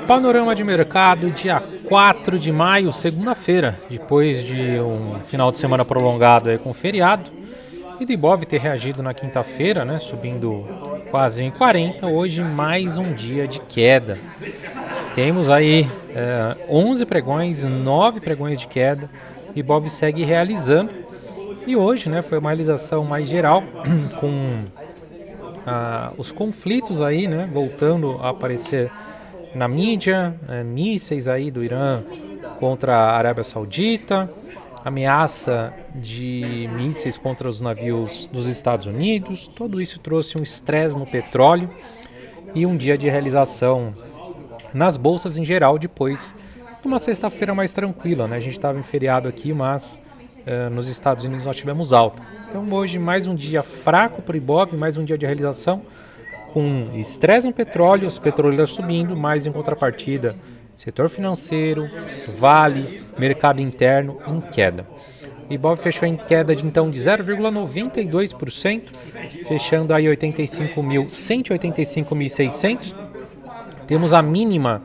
Panorama de mercado, dia 4 de maio, segunda-feira, depois de um final de semana prolongado aí com feriado, e do Ibov ter reagido na quinta-feira, né, subindo quase em 40, hoje mais um dia de queda. Temos aí 11 pregões, 9 pregões de queda, o Ibov segue realizando, e hoje, né, foi uma realização mais geral, com os conflitos aí, né, voltando a aparecer na mídia, mísseis aí do Irã contra a Arábia Saudita, ameaça de mísseis contra os navios dos Estados Unidos. Tudo isso trouxe um estresse no petróleo e um dia de realização nas bolsas em geral, depois de uma sexta-feira mais tranquila, né? A gente estava em feriado aqui, mas nos Estados Unidos nós tivemos alta. Então hoje mais um dia fraco para o Ibov, mais um dia de realização, com estresse no petróleo, os petroleiros subindo, mas em contrapartida, setor financeiro, Vale, mercado interno em queda. O Ibov fechou em queda de 0,92%, fechando aí 185.600. Temos a mínima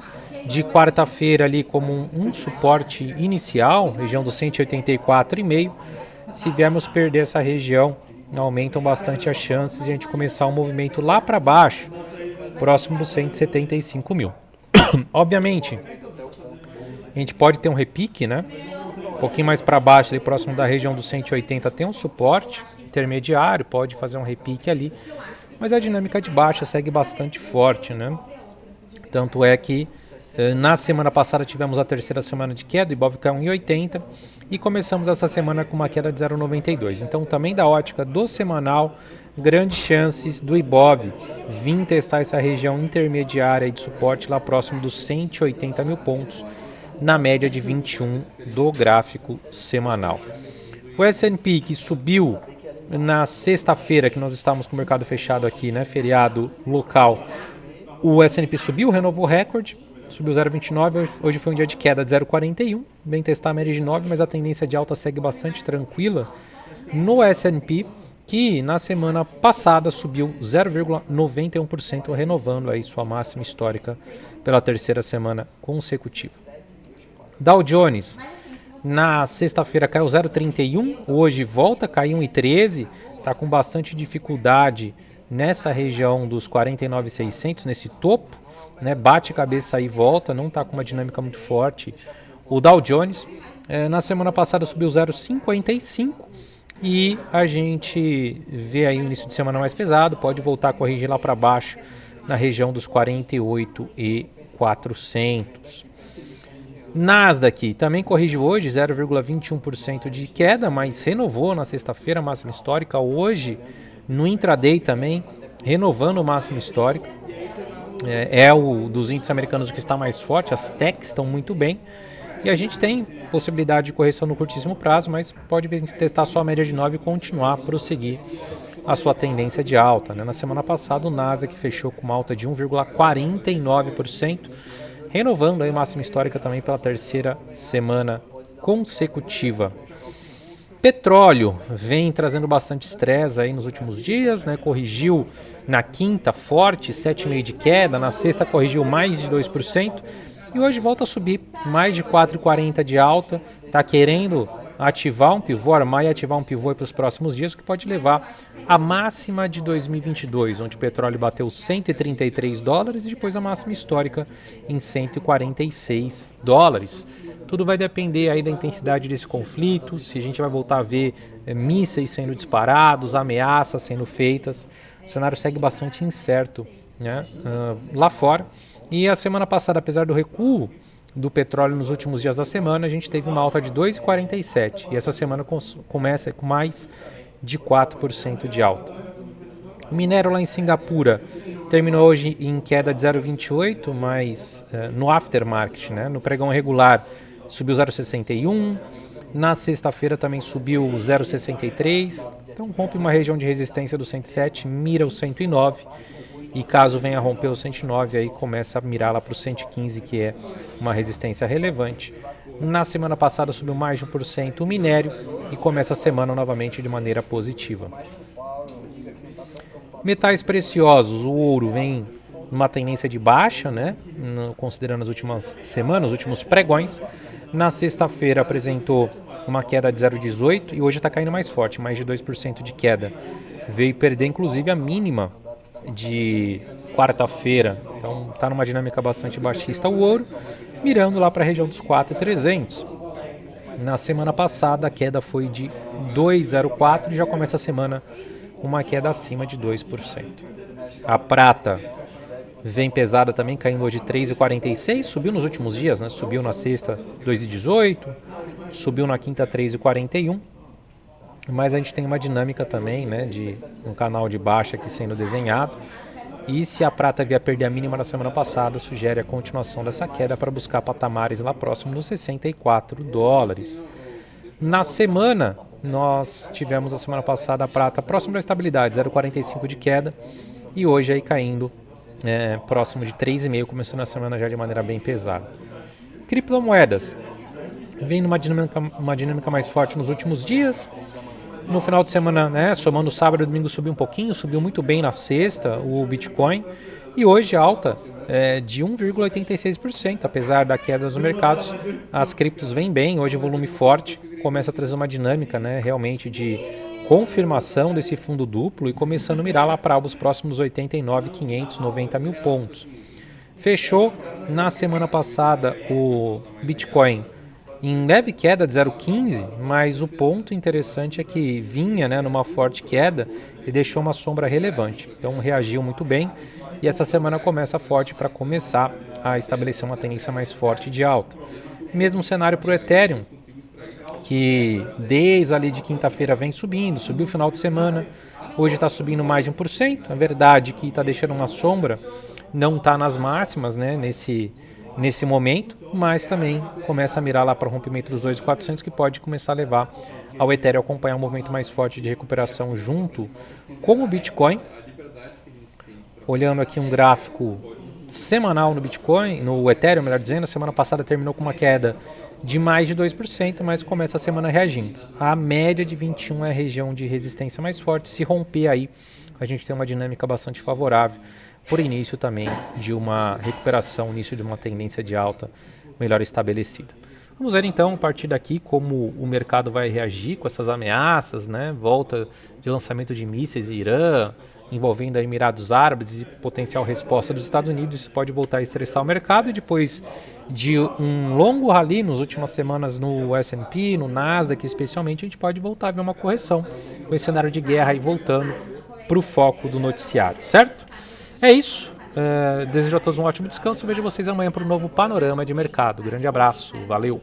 de quarta-feira ali como um suporte inicial, região dos 184,5. Se viermos perder essa região, aumentam bastante as chances de a gente começar um movimento lá para baixo, próximo dos 175 mil. Obviamente, a gente pode ter um repique, né? Um pouquinho mais para baixo, ali próximo da região dos 180, tem um suporte intermediário, pode fazer um repique ali, mas a dinâmica de baixa segue bastante forte, né? Tanto é que na semana passada tivemos a terceira semana de queda, o Ibov caiu 1,80 e começamos essa semana com uma queda de 0,92. Então também da ótica do semanal, grandes chances do Ibov vir testar essa região intermediária de suporte lá próximo dos 180 mil pontos, na média de 21 do gráfico semanal. O S&P, que subiu na sexta-feira, que nós estávamos com o mercado fechado aqui, né, feriado local, o S&P subiu, renovou o recorde, subiu 0,29, hoje foi um dia de queda de 0,41, bem testar a média de 9, mas a tendência de alta segue bastante tranquila no S&P, que na semana passada subiu 0,91%, renovando aí sua máxima histórica pela terceira semana consecutiva. Dow Jones, na sexta-feira caiu 0,31, hoje volta a cair 1,13, está com bastante dificuldade nessa região dos 49.600, nesse topo, né, bate cabeça e volta, não está com uma dinâmica muito forte. O Dow Jones, na semana passada subiu 0,55 e a gente vê aí o início de semana mais pesado, pode voltar a corrigir lá para baixo na região dos 48.400. Nasdaq também corrigiu hoje 0,21% de queda, mas renovou na sexta-feira a máxima histórica. Hoje, no intraday também, renovando o máximo histórico. É o dos índices americanos que está mais forte, as techs estão muito bem. E a gente tem possibilidade de correção no curtíssimo prazo, mas pode testar só a média de 9 e continuar a prosseguir a sua tendência de alta, né? Na semana passada o Nasdaq fechou com uma alta de 1,49%, renovando aí a máxima histórica também pela terceira semana consecutiva. Petróleo vem trazendo bastante estresse aí nos últimos dias, né? Corrigiu na quinta forte, 7,5% de queda, na sexta corrigiu mais de 2% e hoje volta a subir mais de 4,40% de alta, está querendo ativar um pivô, armar e ativar um pivô para os próximos dias, o que pode levar a máxima de 2022, onde o petróleo bateu $133 e depois a máxima histórica em $146. Tudo vai depender aí da intensidade desse conflito, se a gente vai voltar a ver mísseis sendo disparados, ameaças sendo feitas. O cenário segue bastante incerto, né, lá fora. E a semana passada, apesar do recuo do petróleo nos últimos dias da semana, a gente teve uma alta de 2,47 e essa semana começa com mais de 4% de alta. O minério lá em Singapura terminou hoje em queda de 0,28, mas no aftermarket, né, no pregão regular, subiu 0,61, na sexta-feira também subiu 0,63, então rompe uma região de resistência do 107, mira o 109, e caso venha a romper o 109, aí começa a mirar lá para o 115, que é uma resistência relevante. Na semana passada subiu mais de 1% o minério e começa a semana novamente de maneira positiva. Metais preciosos, o ouro vem numa tendência de baixa, né? Considerando as últimas semanas, os últimos pregões. Na sexta-feira apresentou uma queda de 0,18 e hoje está caindo mais forte, mais de 2% de queda. Veio perder inclusive a mínima de quarta-feira, então está numa dinâmica bastante baixista o ouro, mirando lá para a região dos 4.300. Na semana passada a queda foi de 2,04 e já começa a semana com uma queda acima de 2%. A prata vem pesada também, caindo hoje 3,46, subiu nos últimos dias, né? Subiu na sexta 2,18, subiu na quinta 3,41. Mas a gente tem uma dinâmica também, né, de um canal de baixa aqui sendo desenhado. E se a prata vier perder a mínima na semana passada, sugere a continuação dessa queda para buscar patamares lá próximo dos $64. Na semana, nós tivemos a semana passada a prata próximo da estabilidade, 0,45 de queda, e hoje aí caindo próximo de 3,5, começando a semana já de maneira bem pesada. Criptomoedas, vem numa dinâmica mais forte nos últimos dias. No final de semana, né, somando sábado e domingo, subiu um pouquinho, subiu muito bem na sexta o Bitcoin. E hoje alta de 1,86%, apesar da queda dos mercados. As criptos vêm bem, hoje volume forte, começa a trazer uma dinâmica, né, realmente de confirmação desse fundo duplo e começando a mirar lá para os próximos 89.590 mil pontos. Fechou na semana passada o Bitcoin em leve queda de 0,15, mas o ponto interessante é que vinha, né, numa forte queda e deixou uma sombra relevante. Então reagiu muito bem e essa semana começa forte para começar a estabelecer uma tendência mais forte de alta. Mesmo cenário para o Ethereum, que desde ali de quinta-feira vem subindo, subiu no final de semana, hoje está subindo mais de 1%. É verdade que está deixando uma sombra, não está nas máximas, né, nesse momento, mas também começa a mirar lá para o rompimento dos 2.400, que pode começar a levar ao Ethereum a acompanhar um movimento mais forte de recuperação junto com o Bitcoin. Olhando aqui um gráfico semanal no Bitcoin, no Ethereum, melhor dizendo, a semana passada terminou com uma queda de mais de 2%, mas começa a semana reagindo. A média de 21 é a região de resistência mais forte. Se romper aí, a gente tem uma dinâmica bastante favorável por início também de uma recuperação, início de uma tendência de alta melhor estabelecida. Vamos ver então, a partir daqui, como o mercado vai reagir com essas ameaças, né? Volta de lançamento de mísseis em Irã, envolvendo a Emirados Árabes e potencial resposta dos Estados Unidos. Isso pode voltar a estressar o mercado. E depois de um longo rally nas últimas semanas no S&P, no Nasdaq especialmente, a gente pode voltar a ver uma correção com esse cenário de guerra aí voltando para o foco do noticiário, certo? É isso. Desejo a todos um ótimo descanso. Vejo vocês amanhã para um novo Panorama de Mercado. Grande abraço. Valeu.